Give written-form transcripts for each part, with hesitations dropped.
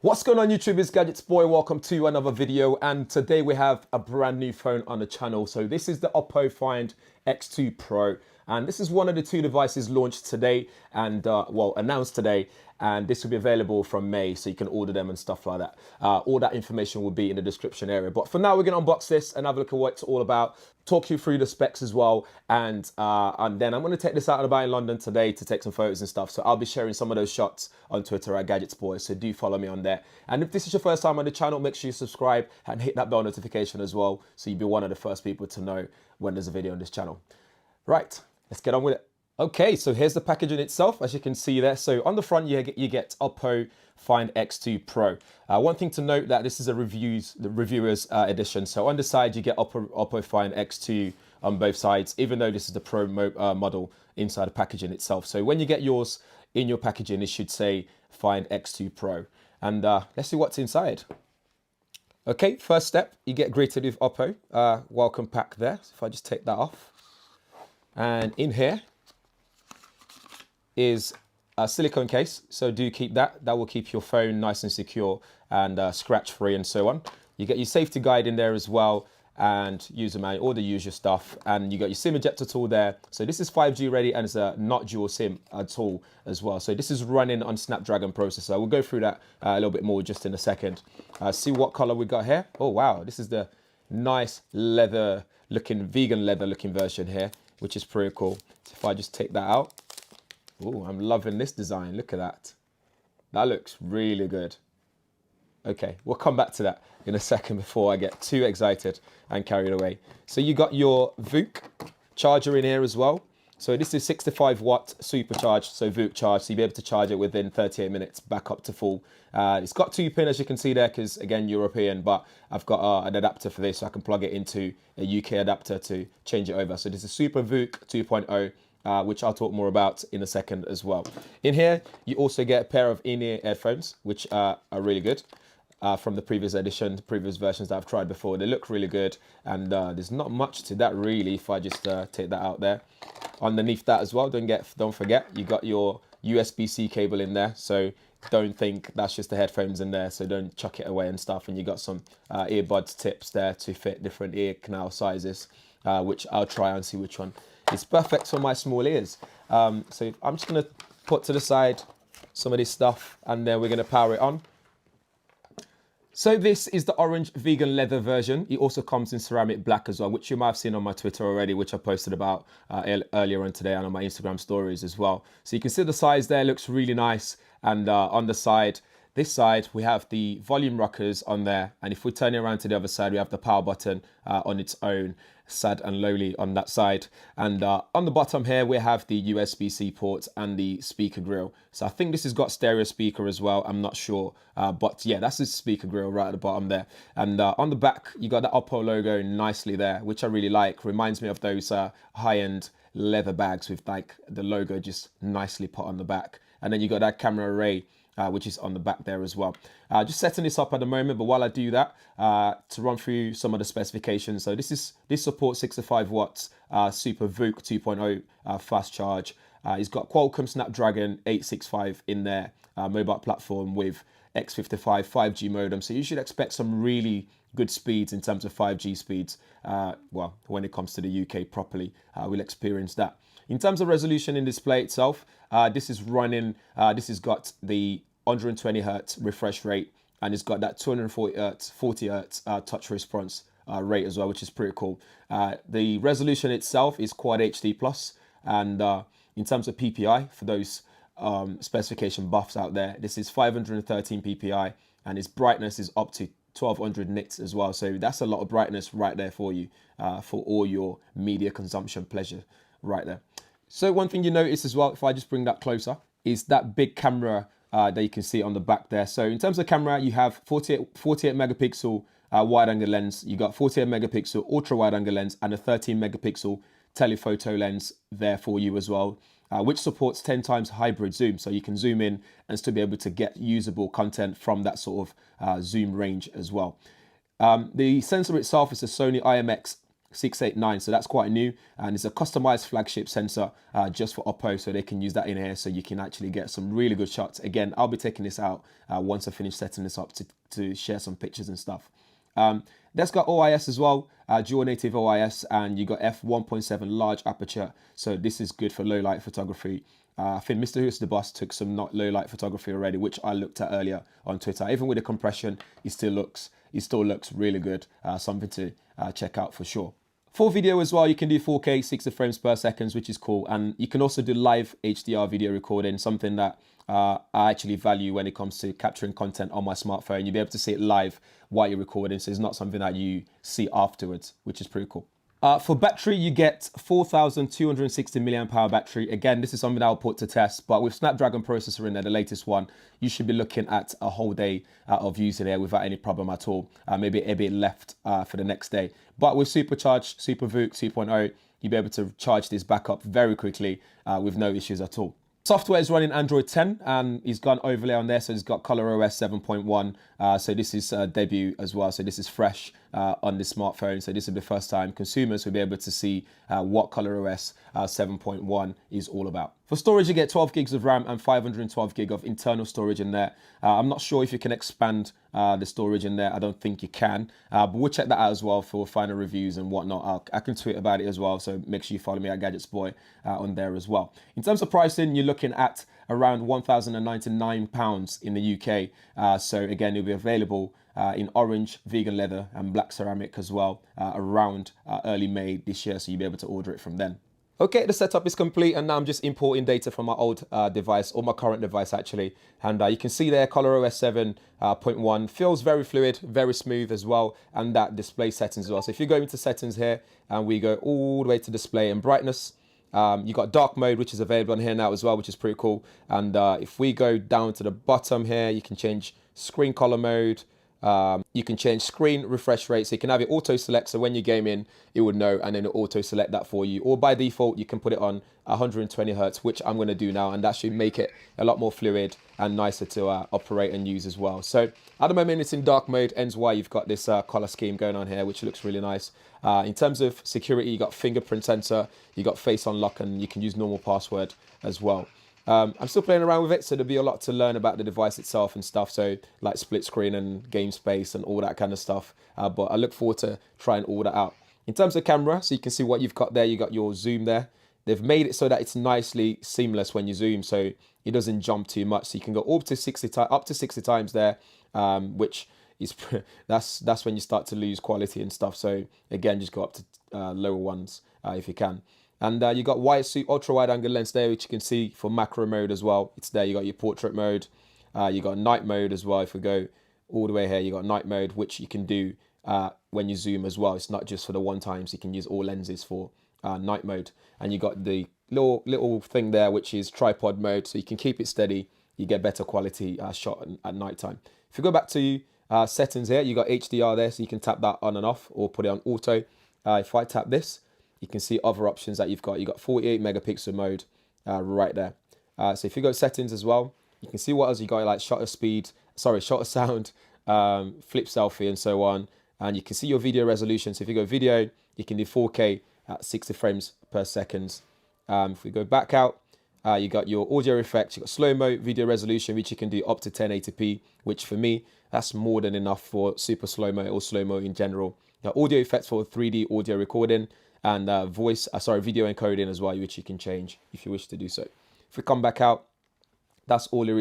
What's going on YouTube? It's Gadgets Boy. Welcome to another video, and today we have a brand new phone on the channel. So this is the OPPO Find X2 Pro, and this is one of the two devices launched today and announced today, and this will be available from May, so you can order them and stuff like that. All that information will be in the description area, but for now we're going to unbox this and have a look at what it's all about, talk you through the specs as well, and then I'm going to take this out and about in London today to take some photos and stuff. So I'll be sharing some of those shots on Twitter at Gadgets Boy, so do follow me on there. And if this is your first time on the channel, make sure you subscribe and hit that bell notification as well, so you'll be one of the first people to know when there's a video on this channel. Right, let's get on with it. Okay, so here's the packaging itself, as you can see there. So on the front, you get OPPO Find X2 Pro. One thing to note that this is a reviewers edition. So on the side, you get OPPO Find X2 on both sides, even though this is the Pro model inside the packaging itself. So when you get yours in your packaging, it should say Find X2 Pro. And let's see what's inside. Okay, first step, you get greeted with OPPO. Welcome pack there. So if I just take that off. And in here is a silicone case, so do keep that. That will keep your phone nice and secure and scratch free and so on. You get your safety guide in there as well, and user manual, all the usual stuff, and you got your SIM ejector tool there. So this is 5G ready, and it's not dual SIM at all as well. So this is running on Snapdragon processor. We'll go through that a little bit more just in a second. See what color we got here. Oh wow, this is the nice leather looking, vegan leather looking version here, which is pretty cool. So if I just take that out. Oh, I'm loving this design. Look at that. That looks really good. Okay, we'll come back to that in a second before I get too excited and carried away. So you got your VOOC charger in here as well. So this is 65 watt supercharged, so VOOC charge. So you'll be able to charge it within 38 minutes back up to full. It's got 2 pin, as you can see there, because again, European, but I've got an adapter for this, so I can plug it into a UK adapter to change it over. So this is Super VOOC 2.0. Which I'll talk more about in a second as well. In here, you also get a pair of in-ear headphones, which are really good from the previous edition, the previous versions that I've tried before. They look really good, and there's not much to that really if I just take that out there. Underneath that as well, don't forget, you got your USB-C cable in there, so don't think that's just the headphones in there, so don't chuck it away and stuff. And you got some earbuds tips there to fit different ear canal sizes, which I'll try and see which one. It's perfect for my small ears. So I'm just gonna put to the side some of this stuff, and then we're gonna power it on. So this is the orange vegan leather version. It also comes in ceramic black as well, which you might have seen on my Twitter already, which I posted about earlier on today and on my Instagram stories as well. So you can see the size there, looks really nice. And on the side, this side, we have the volume rockers on there. And if we turn it around to the other side, we have the power button on its own, sad and lowly on that side. And on the bottom here, we have the USB-C ports and the speaker grill. So I think this has got stereo speaker as well. I'm not sure. But yeah, that's the speaker grill right at the bottom there. And on the back, you got the OPPO logo nicely there, which I really like. Reminds me of those high-end leather bags with like the logo just nicely put on the back. And then you got that camera array, which is on the back there as well. Just setting this up at the moment, but while I do that, to run through some of the specifications. So this supports 65 watts Super VOOC 2.0 fast charge. It's got Qualcomm Snapdragon 865 in there, mobile platform with X55 5G modem. So you should expect some really good speeds in terms of 5G speeds. Well, when it comes to the UK properly, we'll experience that. In terms of resolution in display itself, this has got the 120 hertz refresh rate, and it's got that 240 hertz touch response rate as well, which is pretty cool. The resolution itself is Quad HD plus, and in terms of PPI, for those specification buffs out there, this is 513 PPI, and its brightness is up to 1200 nits as well. So that's a lot of brightness right there for you, for all your media consumption pleasure right there. So one thing you notice as well, if I just bring that closer, is that big camera that you can see on the back there. So in terms of camera, you have 48 megapixel wide angle lens, you got 48 megapixel ultra wide angle lens, and a 13 megapixel telephoto lens there for you as well, which supports 10 times hybrid zoom. So you can zoom in and still be able to get usable content from that sort of zoom range as well. The sensor itself is a Sony IMX 689. So that's quite new, and it's a customized flagship sensor just for OPPO, so they can use that in here, so you can actually get some really good shots. Again, I'll be taking this out once I finish setting this up to share some pictures and stuff. That's got OIS as well, dual native OIS, and you got f1.7 large aperture, so this is good for low light photography. I think Mr. Who's the Boss took some not low light photography already, which I looked at earlier on Twitter. Even with the compression, it still looks really good. Something to check out for sure. For video as well, you can do 4K 60 frames per second, which is cool, and you can also do live HDR video recording, something that I actually value when it comes to capturing content on my smartphone. You'll be able to see it live while you're recording, so it's not something that you see afterwards, which is pretty cool. For battery, you get 4,260 milliamp hour battery. Again, this is something I'll put to test, but with Snapdragon processor in there, the latest one, you should be looking at a whole day of using it without any problem at all. Maybe a bit left for the next day. But with Supercharged, SuperVOOC 2.0, you'll be able to charge this back up very quickly with no issues at all. Software is running Android 10, and it's got an overlay on there, so it's got ColorOS 7.1. So this is debut as well, so this is fresh on the smartphone. So this is the first time consumers will be able to see what ColorOS 7.1 is all about. For storage, you get 12 gigs of RAM and 512 gig of internal storage in there. I'm not sure if you can expand the storage in there. I don't think you can, but we'll check that out as well for final reviews and whatnot. I can tweet about it as well, so make sure you follow me at GadgetsBoy on there as well. In terms of pricing, you're looking at around £1,099 in the UK. So again, it'll be available in orange, vegan leather and black ceramic as well around early May this year, so you'll be able to order it from then. Okay, the setup is complete, and now I'm just importing data from my old device, or my current device actually. And you can see there, ColorOS 7.1 feels very fluid, very smooth as well, and that display settings as well. So if you go into settings here, and we go all the way to display and brightness, you got dark mode, which is available on here now as well, which is pretty cool. And if we go down to the bottom here, you can change screen color mode. You can change screen refresh rate, so you can have it auto select, so when you're gaming it would know and then it auto select that for you, or by default you can put it on 120 Hertz, which I'm going to do now, and that should make it a lot more fluid and nicer to operate and use as well. So at the moment it's in dark mode, hence why you've got this color scheme going on here, which looks really nice. In terms of security, you got fingerprint sensor, you got face unlock, and you can use normal password as well. I'm still playing around with it, so there'll be a lot to learn about the device itself and stuff, so like split screen and game space and all that kind of stuff, but I look forward to trying all that out. In terms of camera, so you can see what you've got there, you got your zoom there. They've made it so that it's nicely seamless when you zoom, so it doesn't jump too much, so you can go up to 60 times there, which is that's when you start to lose quality and stuff. So again, just go up to lower ones if you can. And you got ultra wide angle lens there, which you can see for macro mode as well. It's there. You got your portrait mode. You got night mode as well. If we go all the way here, you got night mode, which you can do when you zoom as well. It's not just for the one time, so you can use all lenses for night mode. And you got the little thing there, which is tripod mode, so you can keep it steady. You get better quality shot at night time. If you go back to settings here, you got HDR there, so you can tap that on and off or put it on auto. If I tap this, you can see other options that you've got. You got 48 megapixel mode right there. So if you go settings as well, you can see what else you got, like shutter sound, flip selfie and so on. And you can see your video resolution. So if you go video, you can do 4K at 60 frames per second. If we go back out, you got your audio effects, you got slow-mo video resolution, which you can do up to 1080p, which for me, that's more than enough for super slow-mo or slow-mo in general. Now, audio effects for 3D audio recording, and video encoding as well, which you can change if you wish to do so. If we come back out, that's all there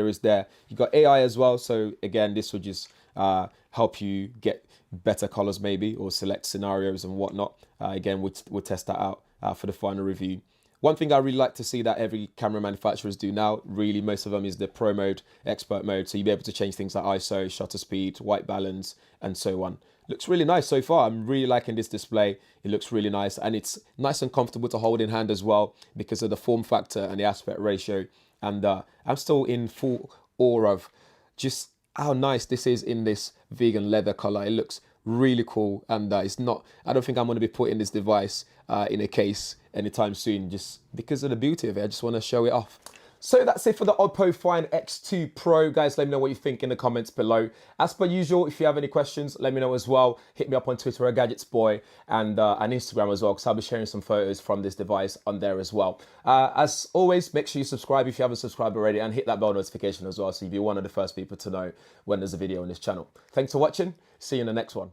is there. You got AI as well, so again, this will just help you get better colors maybe, or select scenarios and whatnot. Again, we'll test that out for the final review. One thing I really like to see that every camera manufacturers do now, really most of them, is the pro mode, expert mode, so you'll be able to change things like ISO, shutter speed, white balance, and so on. Looks really nice so far. I'm really liking this display. It looks really nice, and it's nice and comfortable to hold in hand as well because of the form factor and the aspect ratio. And I'm still in full awe of just how nice this is in this vegan leather color. It looks really cool, and I don't think I'm going to be putting this device in a case anytime soon, just because of the beauty of it. I just want to show it off. So that's it for the OPPO Find X2 Pro. Guys, let me know what you think in the comments below. As per usual, if you have any questions, let me know as well. Hit me up on Twitter at GadgetsBoy and Instagram as well, because I'll be sharing some photos from this device on there as well. As always, make sure you subscribe if you haven't subscribed already, and hit that bell notification as well, so you'll be one of the first people to know when there's a video on this channel. Thanks for watching. See you in the next one.